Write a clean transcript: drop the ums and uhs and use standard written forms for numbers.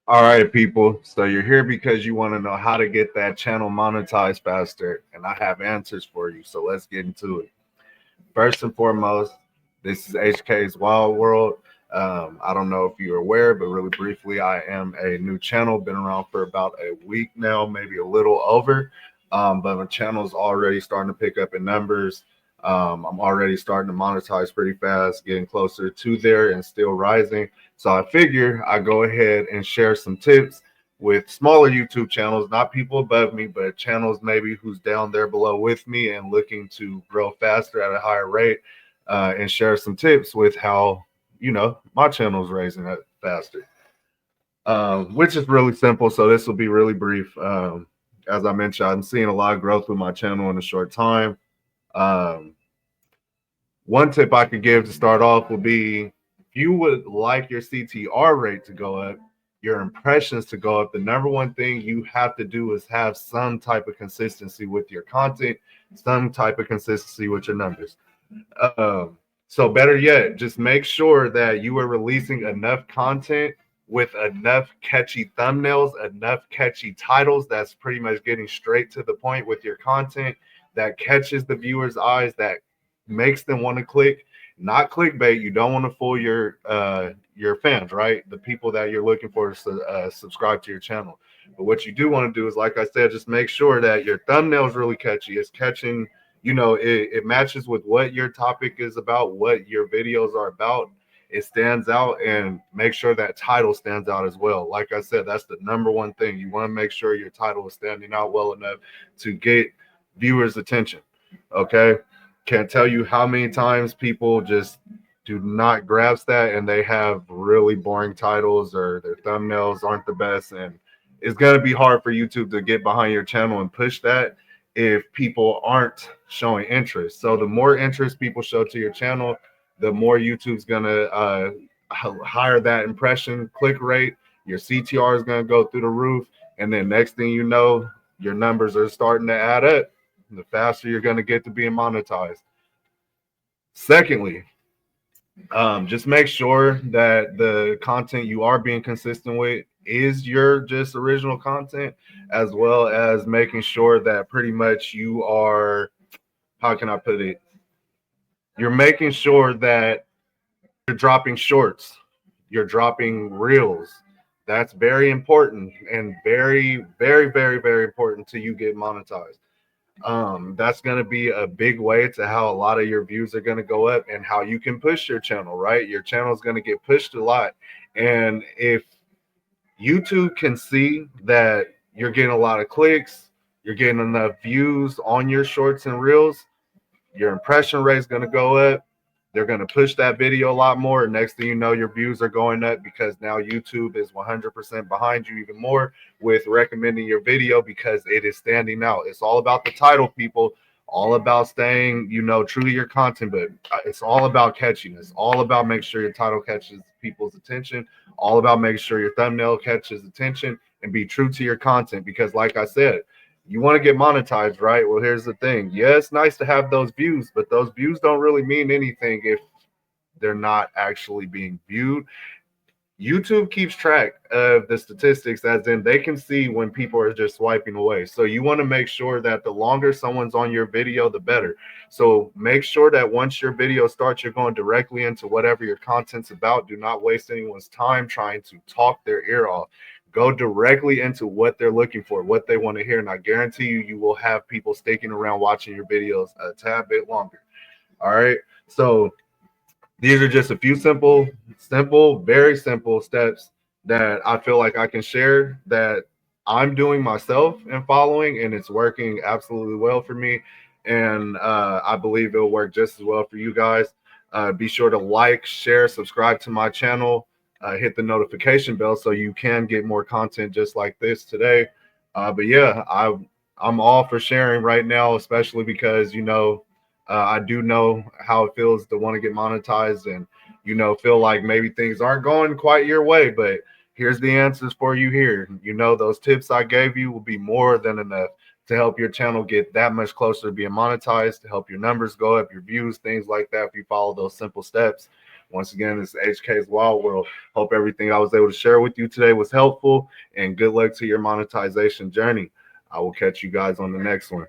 All right, people. So you're here because you want to know how to get that channel monetized faster, and I have answers for you. So let's get into it. First and foremost, this is HK's Wild World. I don't know if you're aware, but really briefly, I am a new channel. Been around for about a week now, maybe a little over. But my channel is already starting to pick up in numbers. I'm already starting to monetize pretty fast, getting closer to there and still rising. So I figure I go ahead and share some tips with smaller YouTube channels, not people above me, but channels maybe who's down there below with me and looking to grow faster at a higher rate, and share some tips with how my channel is raising it faster, which is really simple. So this will be really brief. As I mentioned, I'm seeing a lot of growth with my channel in a short time. Um, One tip I could give to start off would be if you would like your CTR rate to go up, your impressions to go up, the number one thing you have to do is have some type of consistency with your content, some type of consistency with your numbers. Um, so better yet, just make sure that you are releasing enough content with enough catchy thumbnails, enough catchy titles that's pretty much getting straight to the point with your content that catches the viewer's eyes, that makes them want to click. Not clickbait. You don't want to fool your fans, right? The people that you're looking for to subscribe to your channel. But what you do want to do is, like I said, just make sure that your thumbnail is really catchy. It's catching, it matches with what your topic is about, what your videos are about. It stands out, and make sure that title stands out as well. Like I said, that's the number one thing. You want to make sure your title is standing out well enough to get viewers' attention. Okay. Can't tell you how many times people just do not grasp that, and they have really boring titles or their thumbnails aren't the best. And it's going to be hard for YouTube to get behind your channel and push that if people aren't showing interest. So the more interest people show to your channel, the more YouTube's going to higher that impression click rate. Your CTR is going to go through the roof. And then next thing you know, your numbers are starting to add up. The faster you're going to get to being monetized. Secondly, just make sure that the content you are being consistent with is your just original content, as well as making sure that pretty much you are, how can I put it? You're making sure that you're dropping shorts, you're dropping reels. That's very important and very, very, very, very important to you get monetized. That's going to be a big way to how a lot of your views are going to go up and how you can push your channel, right? Your channel is going to get pushed a lot. And if YouTube can see that you're getting a lot of clicks, you're getting enough views on your shorts and reels, your impression rate is going to go up. They're going to push that video a lot more. Next thing you know, your views are going up because now YouTube is 100% behind you even more with recommending your video because it is standing out. It's all about the title, people. All about staying, true to your content, but it's all about catchiness. All about making sure your title catches people's attention. All about making sure your thumbnail catches attention and be true to your content. Because, like I said, you want to get monetized, right? Well, here's the thing. Yeah, it's nice to have those views, but those views don't really mean anything if they're not actually being viewed. YouTube keeps track of the statistics, as in they can see when people are just swiping away. So you want to make sure that the longer someone's on your video, the better. So make sure that once your video starts, you're going directly into whatever your content's about. Do not waste anyone's time trying to talk their ear off. Go directly into what they're looking for, what they want to hear. And I guarantee you, you will have people sticking around watching your videos a tad bit longer. All right. So these are just a few simple, very simple steps that I feel like I can share that I'm doing myself and following, and it's working absolutely well for me. And I believe it'll work just as well for you guys. Be sure to like, share, subscribe to my channel, hit the notification bell so you can get more content just like this today. But yeah, I'm all for sharing right now, especially because I do know how it feels to want to get monetized and, feel like maybe things aren't going quite your way, but here's the answers for you here. Those tips I gave you will be more than enough to help your channel get that much closer to being monetized, to help your numbers go up, your views, things like that, if you follow those simple steps. Once again, this is HK's Wild World. Hope everything I was able to share with you today was helpful, and good luck to your monetization journey. I will catch you guys on the next one.